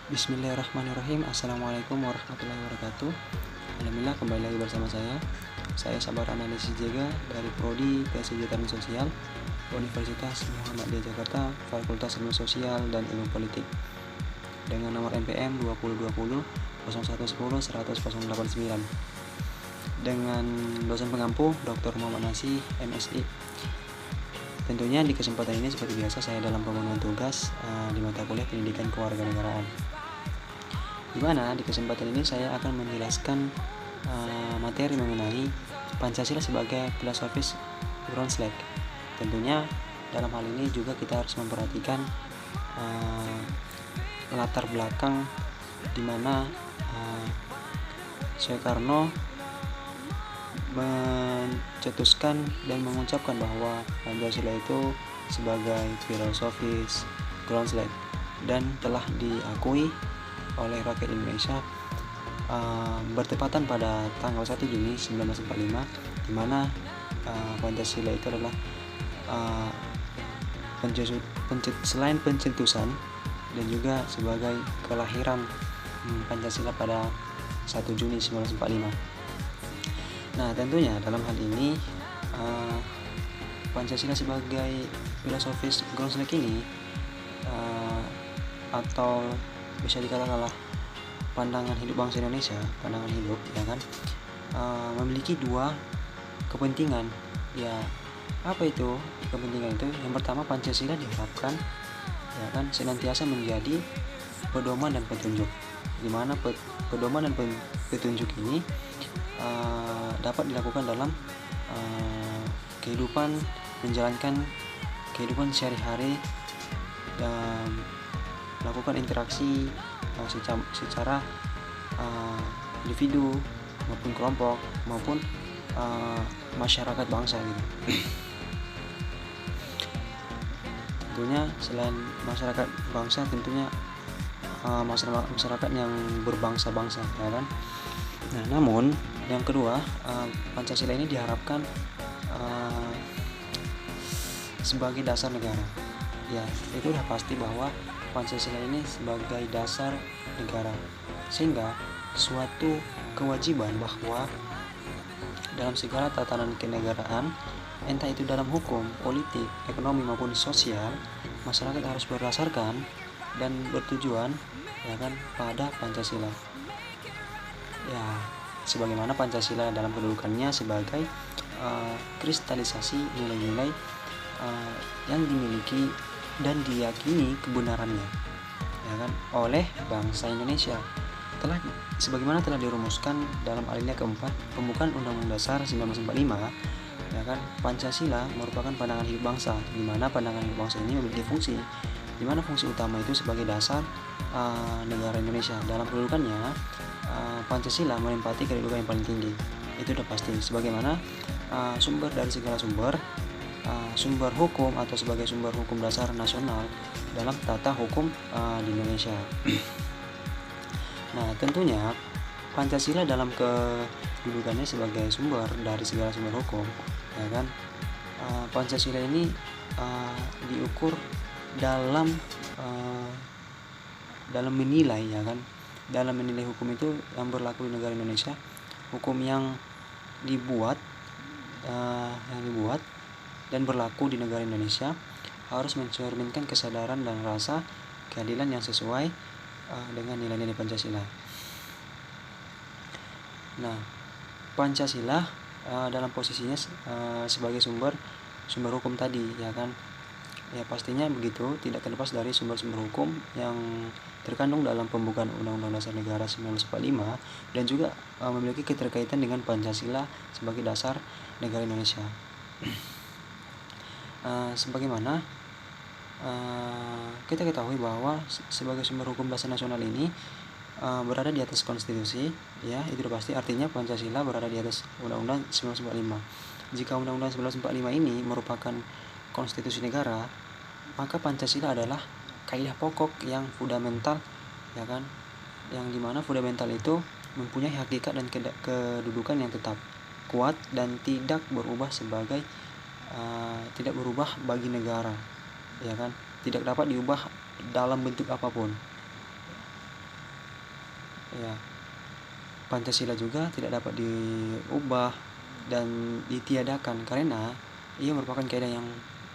Bismillahirrahmanirrahim. Assalamualaikum warahmatullahi wabarakatuh. Alhamdulillah, kembali lagi bersama saya Sabar Analisis Jega dari Prodi Kesejahteraan Sosial Universitas Muhammadiyah Jakarta, Fakultas Ilmu Sosial dan Ilmu Politik, dengan nomor NPM 2020 0110 10089, dengan dosen pengampu Dr. Muhammad Nasih, MSI. Tentunya di kesempatan ini seperti biasa saya dalam pemenuhan tugas di mata kuliah Pendidikan Kewarganegaraan, di mana di kesempatan ini saya akan menjelaskan materi mengenai Pancasila sebagai filosofis ground slack. Tentunya dalam hal ini juga kita harus memperhatikan latar belakang di mana Soekarno mencetuskan dan mengucapkan bahwa Pancasila itu sebagai filosofis ground slack dan telah diakui oleh rakyat Indonesia bertepatan pada tanggal 1 Juni 1945, di mana Pancasila itu adalah selain pencetusan dan juga sebagai kelahiran Pancasila pada 1 Juni 1945. Nah, tentunya dalam hal ini Pancasila sebagai filosofis ground slack ini atau bisa dikatakanlah pandangan hidup bangsa Indonesia, pandangan hidup, ya kan, memiliki dua kepentingan. Ya, apa itu kepentingan itu? Yang pertama, Pancasila diharapkan, ya kan, senantiasa menjadi pedoman dan petunjuk, di mana pedoman dan petunjuk ini dapat dilakukan dalam kehidupan, menjalankan kehidupan sehari-hari, melakukan interaksi secara individu maupun kelompok maupun masyarakat bangsa gitu. Tentunya selain masyarakat bangsa, tentunya masyarakat yang berbangsa-bangsa, ya kan. Nah, namun yang kedua, Pancasila ini diharapkan sebagai dasar negara. Ya, itu udah pasti bahwa Pancasila ini sebagai dasar negara, sehingga suatu kewajiban bahwa dalam segala tatanan kenegaraan, entah itu dalam hukum, politik, ekonomi maupun sosial, masyarakat harus berdasarkan dan bertujuan, ya kan, pada Pancasila. Ya, sebagaimana Pancasila dalam kedudukannya sebagai kristalisasi nilai-nilai yang dimiliki dan diyakini kebenarannya, ya kan, oleh bangsa Indonesia, sebagaimana telah dirumuskan dalam alinea keempat pembukaan Undang-Undang Dasar 1945, ya kan. Pancasila merupakan pandangan hidup bangsa, di mana pandangan hidup bangsa ini memiliki fungsi, di mana fungsi utama itu sebagai dasar negara Indonesia. Dalam kedudukannya, Pancasila menempati kedudukan yang paling tinggi. Itu udah pasti, sebagaimana sumber dari segala sumber hukum atau sebagai sumber hukum dasar nasional dalam tata hukum di Indonesia. Nah, tentunya Pancasila dalam kedudukannya sebagai sumber dari segala sumber hukum, ya kan, Pancasila ini diukur dalam menilai, ya kan, dalam menilai hukum itu yang berlaku di negara Indonesia. Hukum yang dibuat dan berlaku di negara Indonesia harus mencerminkan kesadaran dan rasa keadilan yang sesuai dengan nilai-nilai Pancasila. Nah, Pancasila dalam posisinya sebagai sumber hukum tadi, ya kan. Ya, pastinya begitu, tidak terlepas dari sumber-sumber hukum yang terkandung dalam pembukaan Undang-Undang Dasar Negara 1945 dan juga memiliki keterkaitan dengan Pancasila sebagai dasar negara Indonesia. Sebagaimana kita ketahui bahwa sebagai sumber hukum dasar nasional ini berada di atas konstitusi, ya, itu udah pasti. Artinya Pancasila berada di atas Undang-Undang 1945. Jika Undang-Undang 1945 ini merupakan konstitusi negara, maka Pancasila adalah kaidah pokok yang fundamental, ya kan, yang dimana fundamental itu mempunyai hakikat dan kedudukan yang tetap, kuat dan tidak berubah bagi negara, ya kan, tidak dapat diubah dalam bentuk apapun. Ya, Pancasila juga tidak dapat diubah dan ditiadakan karena ia merupakan kaidah yang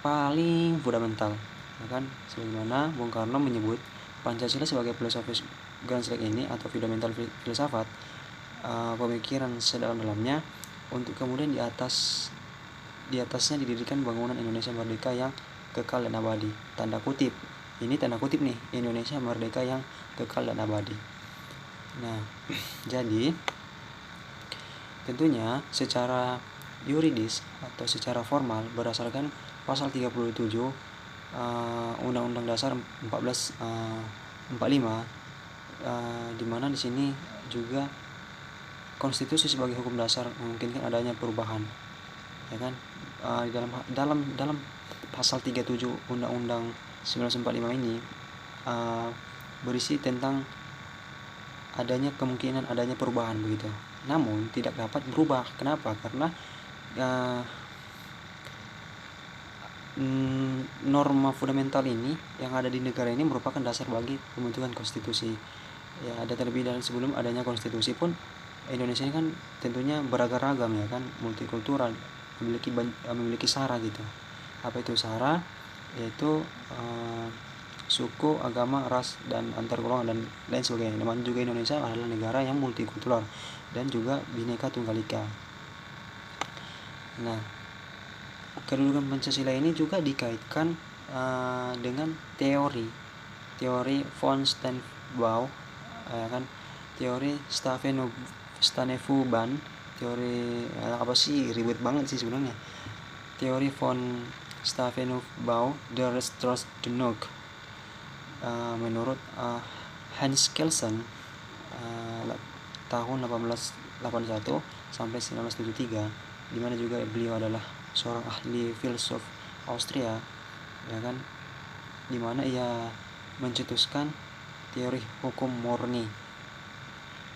paling fundamental, ya kan? Sebagaimana Bung Karno menyebut Pancasila sebagai filosofis Grand Select ini atau fundamental filsafat, pemikiran sedalam-dalamnya untuk kemudian di atasnya didirikan bangunan Indonesia merdeka yang kekal dan abadi. Tanda kutip. Ini tanda kutip nih, Indonesia merdeka yang kekal dan abadi. Nah, jadi tentunya secara yuridis atau secara formal berdasarkan pasal 37 Undang-Undang Dasar 1445, di mana di sini juga konstitusi sebagai hukum dasar memungkinkan adanya perubahan, ya kan? Dalam pasal 37 Undang-Undang 1945 ini berisi tentang adanya kemungkinan adanya perubahan begitu. Namun tidak dapat berubah. Kenapa? Karena norma fundamental ini yang ada di negara ini merupakan dasar bagi pembentukan konstitusi. Ya, ada terlebih dari sebelum adanya konstitusi pun Indonesia ini kan tentunya beragam-ragam, ya kan, multikultural, memiliki sara gitu. Apa itu sara? Yaitu suku, agama, ras, dan antar golongan dan lain sebagainya. Namun juga Indonesia adalah negara yang multikultural dan juga Bhinneka Tunggal Ika. Nah, kedudukan Pancasila ini juga dikaitkan dengan teori von Steubenville, ya kan, teori Steubenville, teori apa sih, ribet banget sih sebenarnya. Teori von Steubenville, der Rechtsordnung, menurut Hans Kelsen tahun 1881 sampai 1973, di mana juga beliau adalah seorang ahli filsuf Austria, ya kan, di mana ia mencetuskan teori hukum murni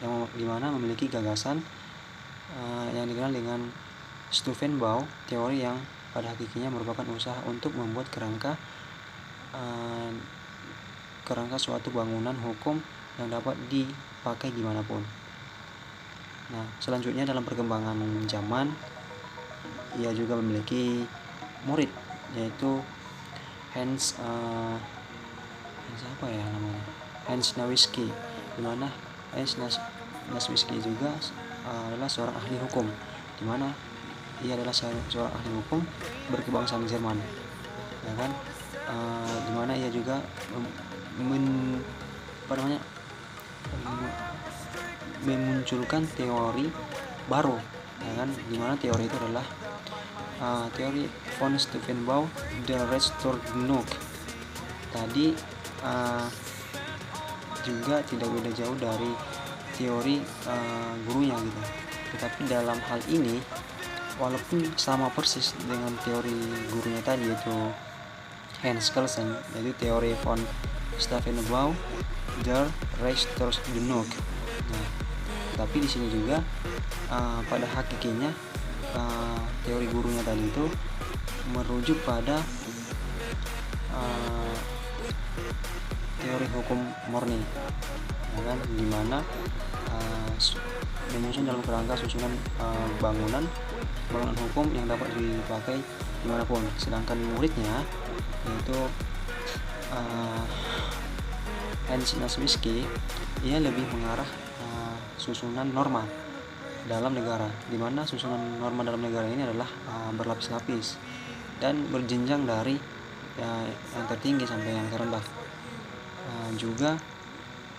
yang dimana memiliki gagasan yang dikenal dengan Steubenville, teori yang pada hakikatnya merupakan usaha untuk membuat kerangka suatu bangunan hukum yang dapat dipakai dimanapun. Nah, selanjutnya dalam perkembangan zaman, ia juga memiliki murid, yaitu Hans Nawiski, di mana Hans Nawiski juga adalah seorang ahli hukum, di mana ia adalah seorang ahli hukum berkebangsaan Jerman, ya kan, di mana ia juga memunculkan teori baru, ya kan, di mana teori itu adalah teori von Steubenville, der Rechtsordnung. Tadi juga tidak beda jauh dari teori gurunya gitu. Tetapi dalam hal ini, walaupun sama persis dengan teori gurunya tadi, yaitu Hans Kelsen, yaitu teori von Steubenville, der Rechtsordnung. Nah, tapi di sini juga pada hakikatnya teori gurunya tadi itu merujuk pada teori hukum murni, ya kan, dimana menyusun dalam kerangka susunan bangunan hukum yang dapat dipakai dimanapun. Sedangkan muridnya yaitu Hans Nawiski, ia lebih mengarah susunan norma dalam negara, di mana susunan norma dalam negara ini adalah berlapis-lapis dan berjenjang dari yang tertinggi sampai yang terendah. Juga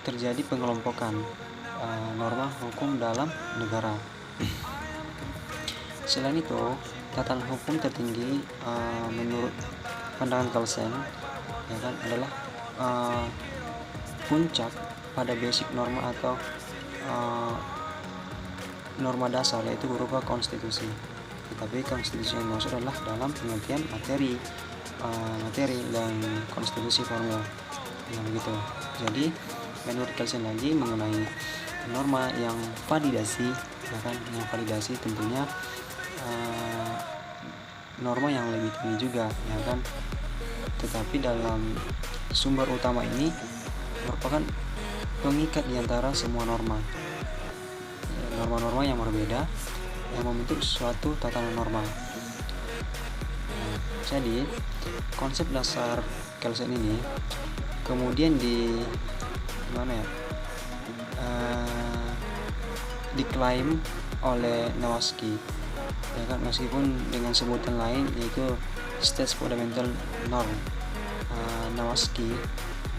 terjadi pengelompokan norma hukum dalam negara. Selain itu, tatanan hukum tertinggi menurut pandangan Kelsen, ya kan, adalah puncak pada basic norma atau norma dasar, yaitu berupa konstitusi. Tetapi konstitusi yang dimaksud adalah dalam pengertian materi dan konstitusi formil, yang begitu. Jadi menurut Kelsen lagi mengenai norma yang validasi, ya kan, yang validasi tentunya norma yang lebih tinggi juga, ya kan. Tetapi dalam sumber utama ini merupakan pengikat di antara semua norma yang berbeda yang membentuk suatu tatanan norma. Jadi konsep dasar Kelsen ini kemudian diklaim oleh Nowatzki, ya kan, meskipun dengan sebutan lain yaitu State Fundamental Norm. Nowatzki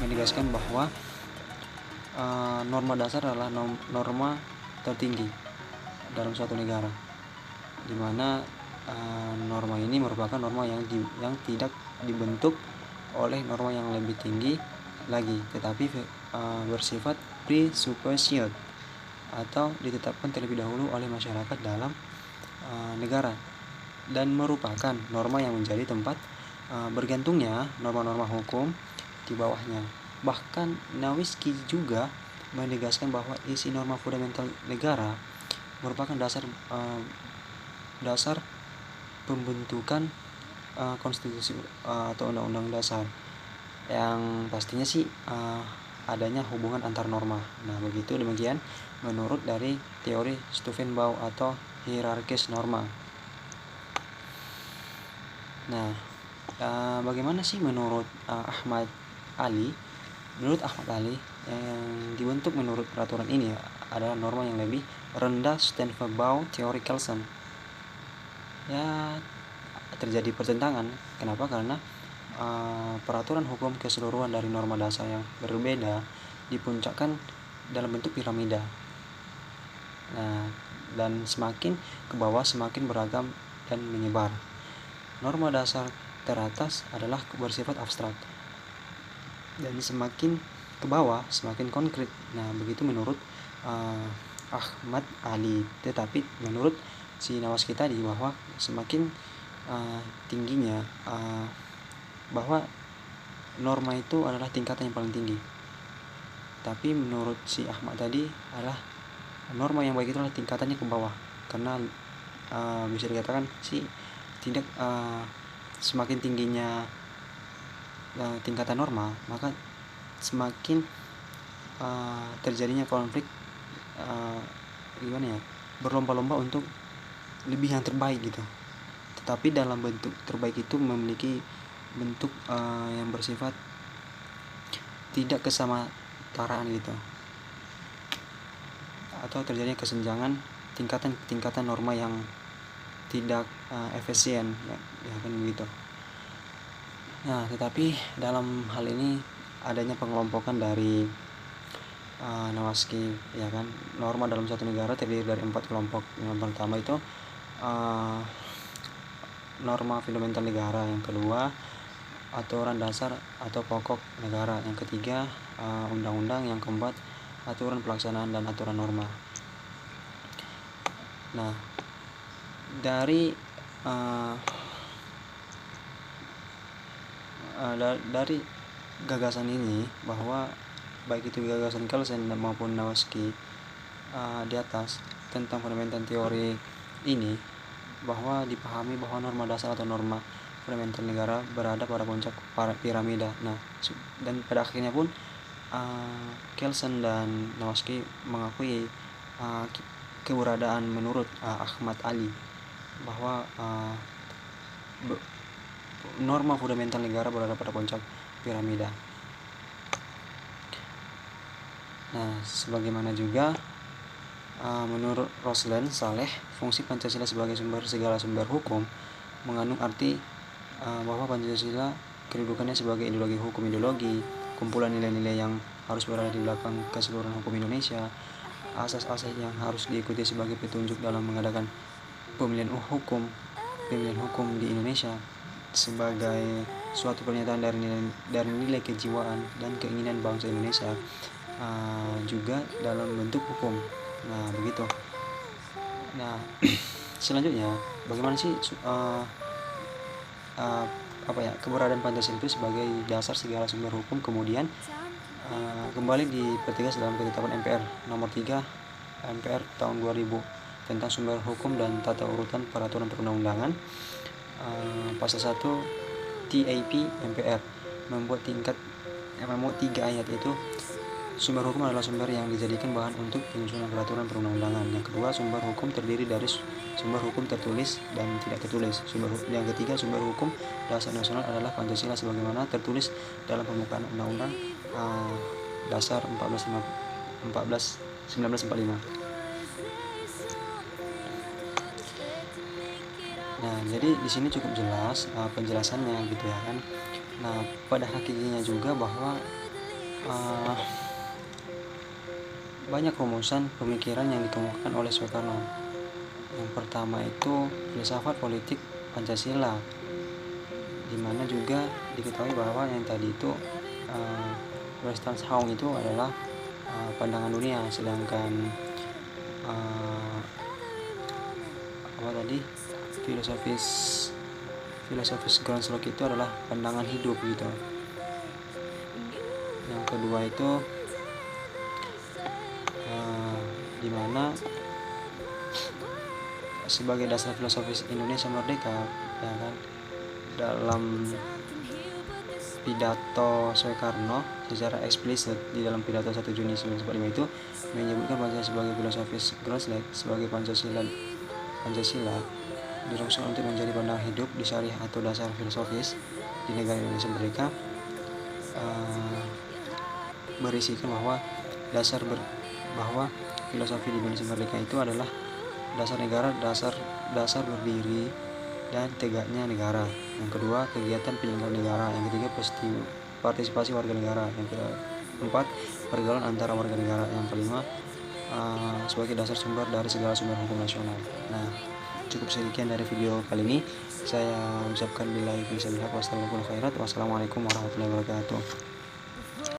menegaskan bahwa norma dasar adalah norma tertinggi dalam suatu negara, di mana norma ini merupakan norma yang tidak dibentuk oleh norma yang lebih tinggi lagi, tetapi bersifat presupposed atau ditetapkan terlebih dahulu oleh masyarakat dalam negara, dan merupakan norma yang menjadi tempat bergantungnya norma-norma hukum di bawahnya. Bahkan Nowatzki juga menegaskan bahwa isi norma fundamental negara merupakan dasar pembentukan konstitusi atau undang-undang dasar, yang pastinya sih adanya hubungan antar norma. Nah, demikian menurut dari teori Stufenbau atau hierarkis norma. Nah, bagaimana sih menurut Ahmad Ali? Menurut Ahmad Ali, yang dibentuk menurut peraturan ini adalah norma yang lebih rendah Stufenbau teori Kelsen. Ya, terjadi pertentangan. Kenapa? Karena peraturan hukum keseluruhan dari norma dasar yang berbeda dipuncakkan dalam bentuk piramida. Nah, dan semakin ke bawah semakin beragam dan menyebar. Norma dasar teratas adalah bersifat abstrak, dan semakin ke bawah semakin konkret. Nah, begitu menurut Ahmad Ali. Tetapi menurut si Nowatzki tadi, bahwa semakin tingginya bahwa norma itu adalah tingkatan yang paling tinggi. Tapi menurut si Ahmad tadi adalah norma yang baik itu adalah tingkatannya ke bawah, karena bisa dikatakan sih tidak semakin tingginya tingkatan norma, maka semakin terjadinya konflik, berlomba-lomba untuk lebih yang terbaik gitu. Tetapi dalam bentuk terbaik itu memiliki bentuk yang bersifat tidak kesamataraan gitu, atau terjadinya kesenjangan tingkatan norma yang tidak efisien, ya kan begitu. Nah, tetapi dalam hal ini adanya pengelompokan dari Nowatzki, ya kan. Norma dalam suatu negara terdiri dari 4 kelompok. Yang pertama itu norma fundamental negara, yang kedua aturan dasar atau pokok negara, yang ketiga undang-undang, yang keempat aturan pelaksanaan dan aturan norma. Nah, dari gagasan ini, bahwa baik itu gagasan Kelsen maupun Nowatzki di atas tentang fundamental teori ini, bahwa dipahami bahwa norma dasar atau norma fundamental negara berada pada puncak piramida. Nah, dan pada akhirnya pun Kelsen dan Nowatzki mengakui keberadaan menurut Ahmad Ali bahwa norma fundamental negara berada pada puncak piramida. Nah, sebagaimana juga menurut Roslan Saleh, fungsi Pancasila sebagai sumber segala sumber hukum mengandung arti bahwa Pancasila kedudukannya sebagai ideologi hukum, ideologi kumpulan nilai-nilai yang harus berada di belakang keseluruhan hukum Indonesia, asas-asas yang harus diikuti sebagai petunjuk dalam mengadakan pemilihan hukum di Indonesia, sebagai suatu pernyataan dari nilai kejiwaan dan keinginan bangsa Indonesia, juga dalam bentuk hukum. Nah, begitu. Nah, selanjutnya bagaimana sih keberadaan Pancasila itu sebagai dasar segala sumber hukum kemudian kembali dipertegas dalam ketetapan MPR nomor 3 MPR tahun 2000 tentang sumber hukum dan tata urutan peraturan perundang-undangan. Pasal 1 TAP MPR membuat 3 ayat, itu Sumber hukum adalah sumber yang dijadikan bahan untuk penyusunan peraturan perundang-undangan. Yang kedua, sumber hukum terdiri dari sumber hukum tertulis dan tidak tertulis. Yang ketiga, sumber hukum dasar nasional adalah Pancasila sebagaimana tertulis dalam pembukaan Undang-Undang Dasar 1945. Nah, jadi di sini cukup jelas penjelasannya gitu ya kan. Nah, pada hakikatnya juga bahwa banyak rumusan pemikiran yang dikemukakan oleh Soekarno. Yang pertama itu filsafat politik Pancasila, di mana juga diketahui bahwa yang tadi itu Weltanschauung itu adalah pandangan dunia, sedangkan filosofis Groundslog itu adalah pandangan hidup gitu. Yang kedua itu dimana sebagai dasar filosofis Indonesia Merdeka ya kan, dalam pidato Soekarno secara eksplisit di dalam pidato 1 Juni 1945 itu menyebutkan Pancasila sebagai filosofis Groundslog sebagai Pancasila dirumuskan untuk menjadi pandangan hidup di syariah atau dasar filosofis di negara Indonesia Merdeka, berisikan bahwa filosofi di Indonesia Merdeka itu adalah dasar negara, dasar berdiri dan tegaknya negara. Yang kedua, kegiatan penyelenggara negara. Yang ketiga, partisipasi warga negara. Yang keempat, pergaulan antara warga negara. Yang kelima, sebagai dasar sumber dari segala sumber hukum nasional. Nah, cukup sekian dari video kali ini. Saya ucapkan billahi taufiq wal hidayah. Wassalamualaikum warahmatullahi wabarakatuh.